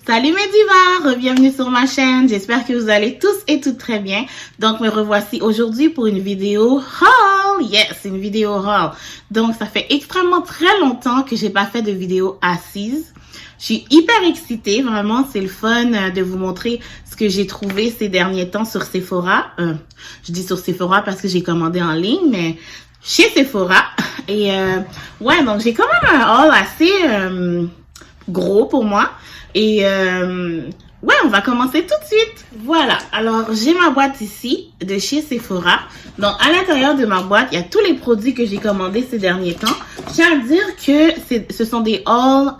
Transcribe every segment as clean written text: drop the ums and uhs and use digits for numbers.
Salut mes divas, bienvenue sur ma chaîne, j'espère que vous allez tous et toutes très bien. Donc me revoici aujourd'hui pour une vidéo haul, yes, une vidéo haul. Donc ça fait extrêmement très longtemps que j'ai pas fait de vidéo assise. Je suis hyper excitée, vraiment, c'est le fun de vous montrer ce que j'ai trouvé ces derniers temps sur Sephora. Je dis sur Sephora parce que j'ai commandé en ligne, mais chez Sephora. Et ouais, donc j'ai quand même un haul assez gros pour moi. Et ouais, on va commencer tout de suite. Voilà, alors j'ai ma boîte ici de chez Sephora. Donc à l'intérieur de ma boîte, il y a tous les produits que j'ai commandés ces derniers temps. Je tiens à dire que ce sont des hauls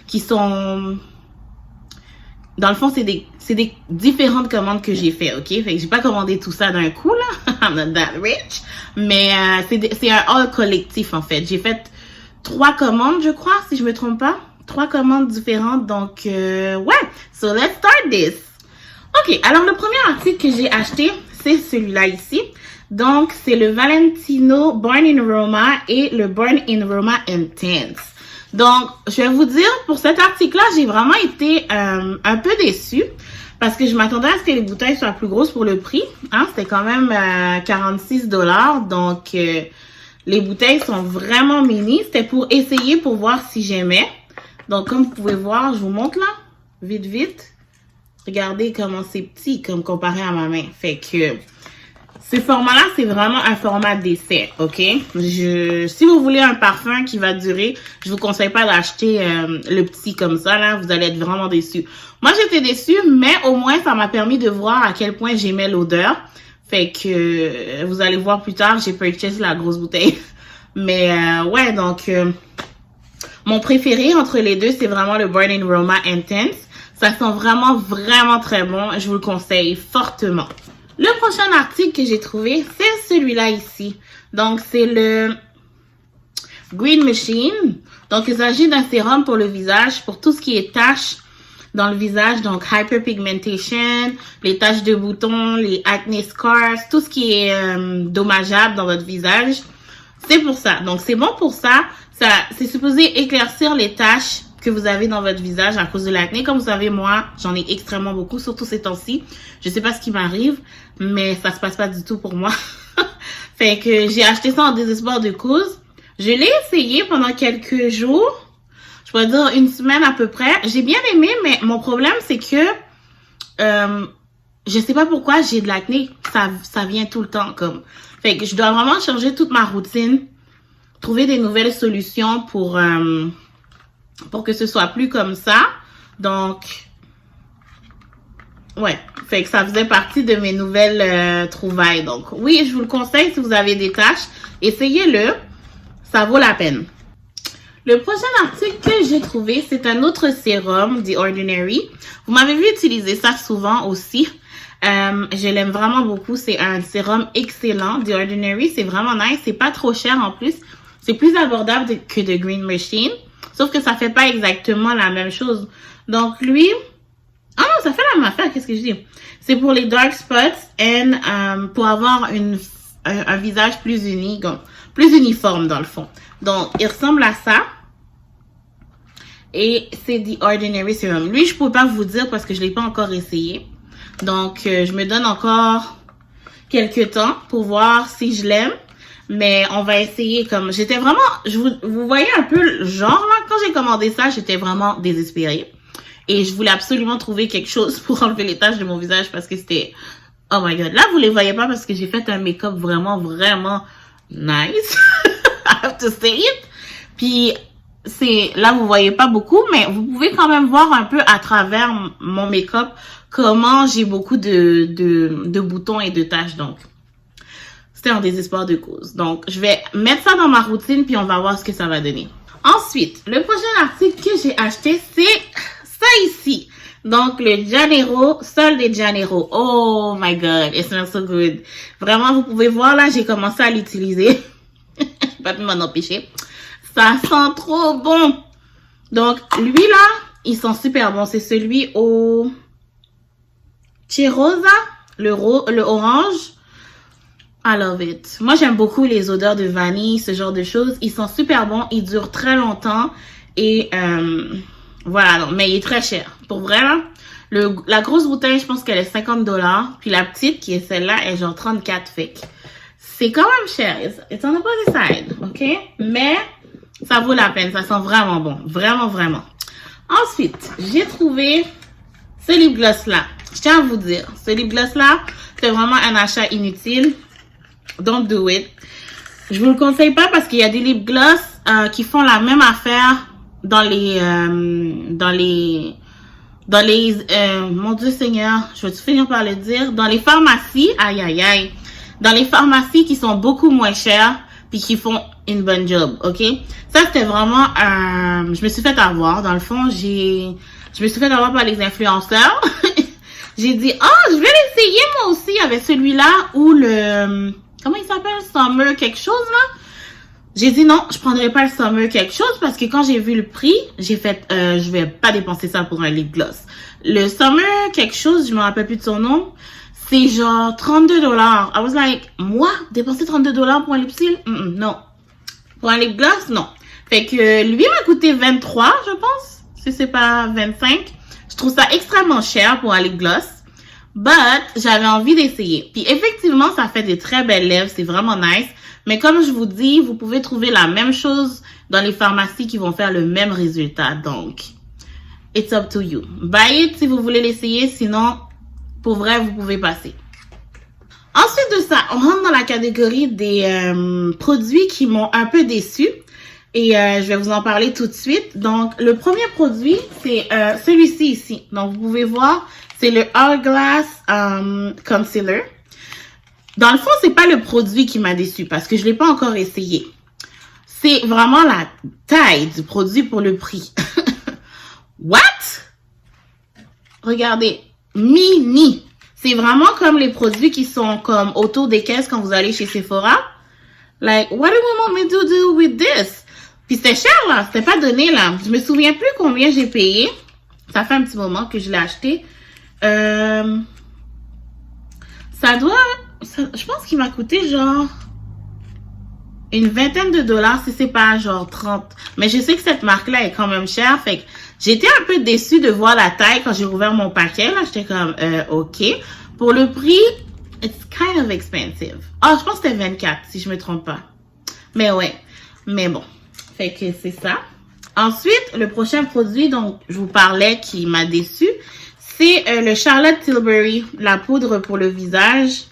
qui sont... Dans le fond, c'est des différentes commandes que j'ai fait, ok? Fait que j'ai pas commandé tout ça d'un coup, là. I'm not that rich. Mais c'est un haul collectif, en fait. J'ai fait 3 commandes, je crois, si je me trompe pas. 3 commandes différentes, donc ouais, so let's start this. Ok, alors le premier article que j'ai acheté, c'est celui-là ici. Donc, c'est le Valentino Born in Roma et le Born in Roma Intense. Donc, je vais vous dire, pour cet article-là, j'ai vraiment été un peu déçue parce que je m'attendais à ce que les bouteilles soient plus grosses pour le prix. Hein? C'était quand même 46 $, donc les bouteilles sont vraiment mini. C'était pour essayer, pour voir si j'aimais. Donc, comme vous pouvez voir, je vous montre là, vite, vite. Regardez comment c'est petit, comme comparé à ma main. Fait que, ce format-là, c'est vraiment un format d'essai, ok? Si vous voulez un parfum qui va durer, je vous conseille pas d'acheter le petit comme ça, là. Vous allez être vraiment déçus. Moi, j'étais déçue, mais au moins, ça m'a permis de voir à quel point j'aimais l'odeur. Fait que, vous allez voir plus tard, j'ai purchasé la grosse bouteille. Mais, ouais, donc... mon préféré entre les deux, c'est vraiment le Born in Roma Intense. Ça sent vraiment, vraiment très bon. Je vous le conseille fortement. Le prochain article que j'ai trouvé, c'est celui-là ici. Donc, c'est le Green Machine. Donc, il s'agit d'un sérum pour le visage, pour tout ce qui est taches dans le visage. Donc, hyperpigmentation, les taches de boutons, les acne scars, tout ce qui est dommageable dans votre visage. C'est pour ça. Donc, c'est bon pour ça. C'est supposé éclaircir les taches que vous avez dans votre visage à cause de l'acné. Comme vous savez, moi, j'en ai extrêmement beaucoup, surtout ces temps-ci. Je sais pas ce qui m'arrive, mais ça se passe pas du tout pour moi. Fait que j'ai acheté ça en désespoir de cause. Je l'ai essayé pendant quelques jours. Je pourrais dire une semaine à peu près. J'ai bien aimé, mais mon problème, c'est que je sais pas pourquoi j'ai de l'acné. Ça vient tout le temps, comme. Fait que je dois vraiment changer toute ma routine. Trouver des nouvelles solutions pour que ce soit plus comme ça. Donc, ouais. Fait que ça faisait partie de mes nouvelles trouvailles. Donc, oui, je vous le conseille si vous avez des taches. Essayez-le. Ça vaut la peine. Le prochain article que j'ai trouvé, c'est un autre sérum, The Ordinary. Vous m'avez vu utiliser ça souvent aussi. Je l'aime vraiment beaucoup. C'est un sérum excellent. The Ordinary, c'est vraiment nice. C'est pas trop cher en plus. C'est plus abordable que The Green Machine. Sauf que ça fait pas exactement la même chose. Donc, lui... Ah non, ça fait la même affaire. Qu'est-ce que je dis? C'est pour les dark spots et pour avoir un visage plus uni, plus uniforme dans le fond. Donc, il ressemble à ça. Et c'est The Ordinary Serum. Lui, je peux pas vous dire parce que je l'ai pas encore essayé. Donc, je me donne encore quelques temps pour voir si je l'aime. Mais on va essayer comme... J'étais vraiment... Vous voyez un peu le genre, là? Quand j'ai commandé ça, j'étais vraiment désespérée. Et je voulais absolument trouver quelque chose pour enlever les taches de mon visage parce que c'était... Oh my God. Là, vous les voyez pas parce que j'ai fait un make-up vraiment, vraiment nice. I have to say it. Puis, là, vous voyez pas beaucoup, mais vous pouvez quand même voir un peu à travers mon make-up comment j'ai beaucoup de boutons et de taches, donc... en désespoir de cause. Donc, je vais mettre ça dans ma routine puis on va voir ce que ça va donner. Ensuite, le prochain article que j'ai acheté, c'est ça ici. Donc, le Janeiro, Sol de Janeiro. Oh my God, it smells so good. Vraiment, vous pouvez voir là, j'ai commencé à l'utiliser. Je peux pas m'en empêcher. Ça sent trop bon. Donc, lui là, il sent super bon. C'est celui au Chirosa, le orange. I love it. Moi, j'aime beaucoup les odeurs de vanille, ce genre de choses. Ils sont super bons, ils durent très longtemps et Voilà, non, mais il est très cher. Pour vrai, là, la grosse bouteille, je pense qu'elle est $50. Puis la petite, qui est celle-là, est genre 34 fake. C'est quand même cher. It's on the body side, OK? Mais ça vaut la peine. Ça sent vraiment bon. Vraiment, vraiment. Ensuite, j'ai trouvé ce lip gloss-là. Je tiens à vous dire, ce lip gloss-là, c'est vraiment un achat inutile. Don't do it. Je vous le conseille pas parce qu'il y a des lip gloss qui font la même affaire dans les mon Dieu Seigneur, je vais finir par le dire, dans les pharmacies, aïe aïe aïe, dans les pharmacies qui sont beaucoup moins chères puis qui font une bonne job, ok? Ça c'était vraiment je me suis fait avoir, dans le fond, je me suis fait avoir par les influenceurs. J'ai dit, oh, je vais l'essayer moi aussi. Il y avait celui-là ou comment il s'appelle? Summer quelque chose, là. J'ai dit non, je prendrai pas le Summer quelque chose parce que quand j'ai vu le prix, j'ai fait, je vais pas dépenser ça pour un lip gloss. Le Summer quelque chose, je me rappelle plus de son nom, c'est genre $32. I was like, moi, dépenser $32 pour un lipsil? Non. Pour un lip gloss, non. Fait que lui m'a coûté 23, je pense, si c'est pas 25. Je trouve ça extrêmement cher pour un lip gloss. But, j'avais envie d'essayer. Puis effectivement, ça fait des très belles lèvres, c'est vraiment nice. Mais comme je vous dis, vous pouvez trouver la même chose dans les pharmacies qui vont faire le même résultat. Donc, it's up to you. Buy it si vous voulez l'essayer. Sinon, pour vrai, vous pouvez passer. Ensuite de ça, on rentre dans la catégorie des produits qui m'ont un peu déçue. Et je vais vous en parler tout de suite. Donc, le premier produit, c'est celui-ci ici. Donc, vous pouvez voir, c'est le Hourglass Concealer. Dans le fond, c'est pas le produit qui m'a déçu parce que je l'ai pas encore essayé. C'est vraiment la taille du produit pour le prix. What? Regardez, mini. C'est vraiment comme les produits qui sont comme autour des caisses quand vous allez chez Sephora. Like, what do you want me to do with this? Puis c'était cher là, c'était pas donné là. Je me souviens plus combien j'ai payé. Ça fait un petit moment que je l'ai acheté. Ça doit... je pense qu'il m'a coûté genre une vingtaine de dollars si c'est pas genre 30. Mais je sais que cette marque-là est quand même chère. Fait que j'étais un peu déçue de voir la taille quand j'ai ouvert mon paquet. Là, j'étais comme, OK. Pour le prix, it's kind of expensive. Ah, je pense que c'était 24 si je me trompe pas. Mais ouais. Mais bon. Fait que c'est ça. Ensuite, le prochain produit dont je vous parlais qui m'a déçue, c'est le Charlotte Tilbury, la poudre pour le visage.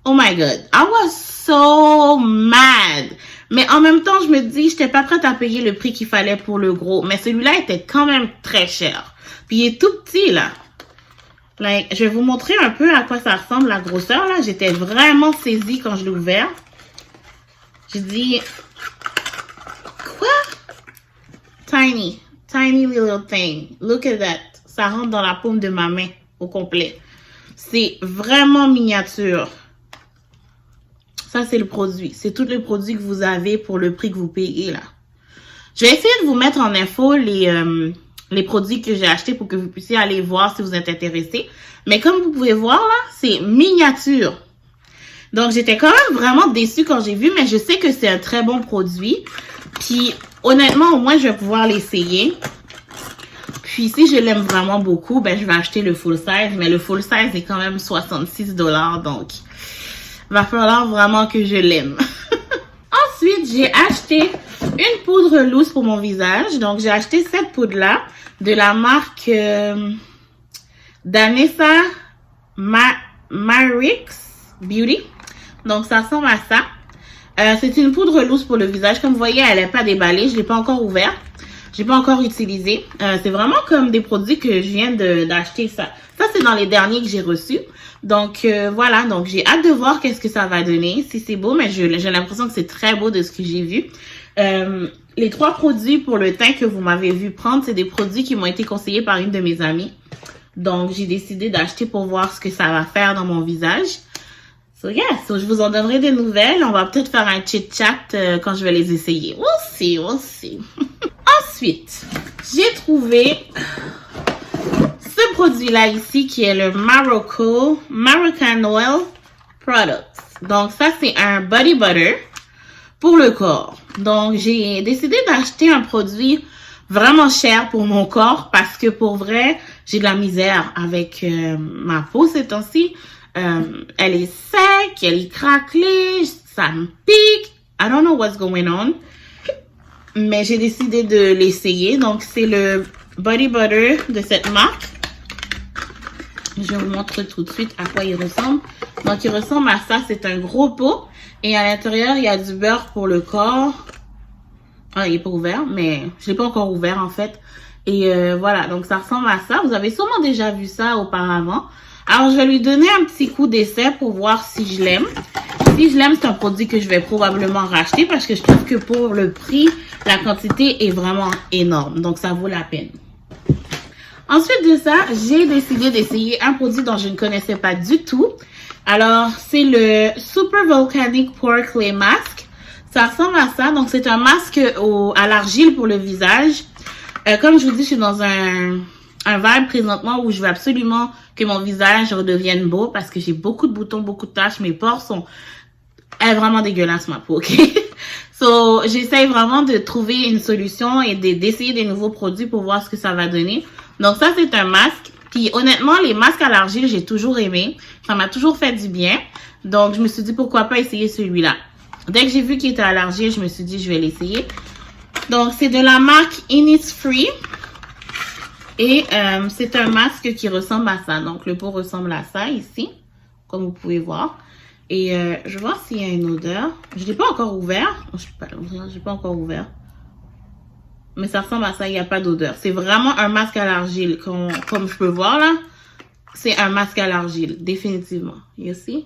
Oh my God, I was so mad. Mais en même temps, je me dis, j'étais pas prête à payer le prix qu'il fallait pour le gros. Mais celui-là était quand même très cher. Puis il est tout petit, là. Like, je vais vous montrer un peu à quoi ça ressemble, la grosseur, là. J'étais vraiment saisie quand je l'ai ouvert. J'ai dit, quoi? Tiny little thing. Look at that. Ça rentre dans la paume de ma main au complet. C'est vraiment miniature. Ça, c'est le produit. C'est tout le produit que vous avez pour le prix que vous payez, là. Je vais essayer de vous mettre en info les produits que j'ai achetés pour que vous puissiez aller voir si vous êtes intéressés. Mais comme vous pouvez voir, là, c'est miniature. Donc, j'étais quand même vraiment déçue quand j'ai vu, mais je sais que c'est un très bon produit. Puis, honnêtement, au moins, je vais pouvoir l'essayer. Puis, si je l'aime vraiment beaucoup, ben, je vais acheter le full size. Mais le full size est quand même 66 $. Donc, va falloir vraiment que je l'aime. Ensuite, j'ai acheté une poudre loose pour mon visage. Donc, j'ai acheté cette poudre-là de la marque Danessa Myrix Beauty. Donc, ça ressemble à ça. C'est une poudre loose pour le visage. Comme vous voyez, elle n'est pas déballée. Je ne l'ai pas encore ouverte. Je n'ai pas encore utilisé. C'est vraiment comme des produits que je viens d'acheter. Ça, c'est dans les derniers que j'ai reçus. Donc, voilà. Donc, j'ai hâte de voir qu'est-ce que ça va donner. Si c'est beau, mais j'ai l'impression que c'est très beau de ce que j'ai vu. Les 3 produits pour le teint que vous m'avez vu prendre, c'est des produits qui m'ont été conseillés par une de mes amies. Donc, j'ai décidé d'acheter pour voir ce que ça va faire dans mon visage. So, yeah. So, je vous en donnerai des nouvelles. On va peut-être faire un chit-chat quand je vais les essayer. We'll see, we'll see. Ensuite, j'ai trouvé ce produit-là ici qui est le Maracan Oil Products. Donc, ça, c'est un body butter pour le corps. Donc, j'ai décidé d'acheter un produit vraiment cher pour mon corps parce que pour vrai, j'ai de la misère avec ma peau ces temps-ci. Elle est sec, elle est craquelée, ça me pique. I don't know what's going on. Mais j'ai décidé de l'essayer. Donc, c'est le Body Butter de cette marque. Je vous montre tout de suite à quoi il ressemble. Donc, il ressemble à ça. C'est un gros pot. Et à l'intérieur, il y a du beurre pour le corps. Ah, il n'est pas ouvert, mais je ne l'ai pas encore ouvert en fait. Et voilà, donc ça ressemble à ça. Vous avez sûrement déjà vu ça auparavant. Alors, je vais lui donner un petit coup d'essai pour voir si je l'aime. Si je l'aime, c'est un produit que je vais probablement racheter parce que je trouve que pour le prix, la quantité est vraiment énorme. Donc, ça vaut la peine. Ensuite de ça, j'ai décidé d'essayer un produit dont je ne connaissais pas du tout. Alors, c'est le Super Volcanic Pore Clay Mask. Ça ressemble à ça. Donc, c'est un masque à l'argile pour le visage. Comme je vous dis, je suis dans un vibe présentement où je veux absolument que mon visage redevienne beau parce que j'ai beaucoup de boutons, beaucoup de taches. Mes pores sont vraiment dégueulasses, ma peau, ok? So, j'essaye vraiment de trouver une solution et d'essayer des nouveaux produits pour voir ce que ça va donner. Donc, ça, c'est un masque. Puis, honnêtement, les masques à l'argile, j'ai toujours aimé. Ça m'a toujours fait du bien. Donc, je me suis dit, pourquoi pas essayer celui-là. Dès que j'ai vu qu'il était à l'argile, je me suis dit, je vais l'essayer. Donc, c'est de la marque Innisfree. Et c'est un masque qui ressemble à ça. Donc, le pot ressemble à ça ici, comme vous pouvez voir. Et je vais voir s'il y a une odeur. Je ne l'ai pas encore ouvert. Je n'ai pas encore ouvert. Mais ça ressemble à ça, il n'y a pas d'odeur. C'est vraiment un masque à l'argile. Comme je peux voir là, c'est un masque à l'argile, définitivement. You see?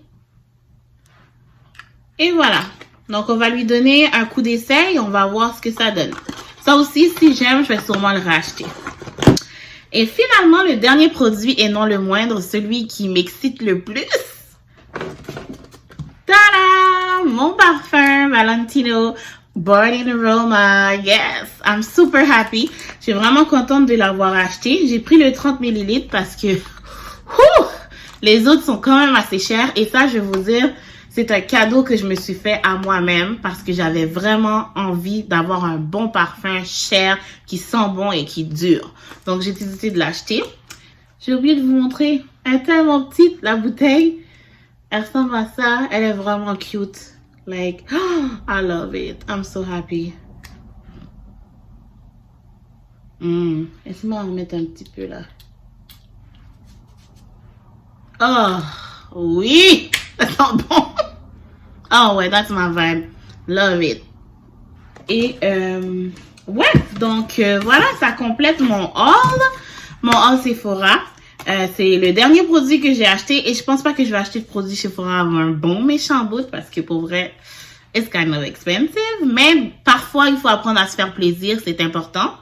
Et voilà. Donc, on va lui donner un coup d'essai et on va voir ce que ça donne. Ça aussi, si j'aime, je vais sûrement le racheter. Et finalement, le dernier produit, et non le moindre, celui qui m'excite le plus. Tada! Mon parfum Valentino Born in Aroma. Yes! I'm super happy. Je suis vraiment contente de l'avoir acheté. J'ai pris le 30 ml parce que les autres sont quand même assez chers. Et ça, je vais vous dire, c'est un cadeau que je me suis fait à moi-même parce que j'avais vraiment envie d'avoir un bon parfum cher, qui sent bon et qui dure. Donc, j'ai décidé de l'acheter. J'ai oublié de vous montrer. Elle est tellement petite, la bouteille. Elle ressemble à ça. Elle est vraiment cute. Like, I love it. I'm so happy. Laisse-moi en mettre un petit peu là. Oh, oui! Ça sent bon. Oh ouais, that's my vibe. Love it. Et ouais, donc voilà, ça complète mon haul. Mon haul Sephora. C'est le dernier produit que j'ai acheté. Et je pense pas que je vais acheter de produit Sephora avant un bon méchant bout. Parce que pour vrai, it's kind of expensive. Mais parfois, il faut apprendre à se faire plaisir. C'est important.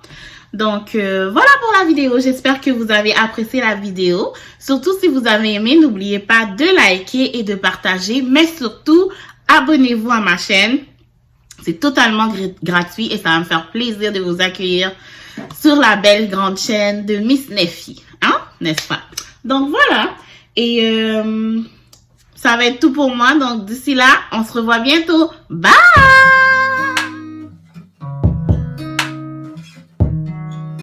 Donc, voilà pour la vidéo. J'espère que vous avez apprécié la vidéo. Surtout si vous avez aimé, n'oubliez pas de liker et de partager. Mais surtout, abonnez-vous à ma chaîne. C'est totalement gratuit et ça va me faire plaisir de vous accueillir sur la belle grande chaîne de Miss Neffy. Hein? N'est-ce pas? Donc, voilà. Et ça va être tout pour moi. Donc, d'ici là, on se revoit bientôt. Bye!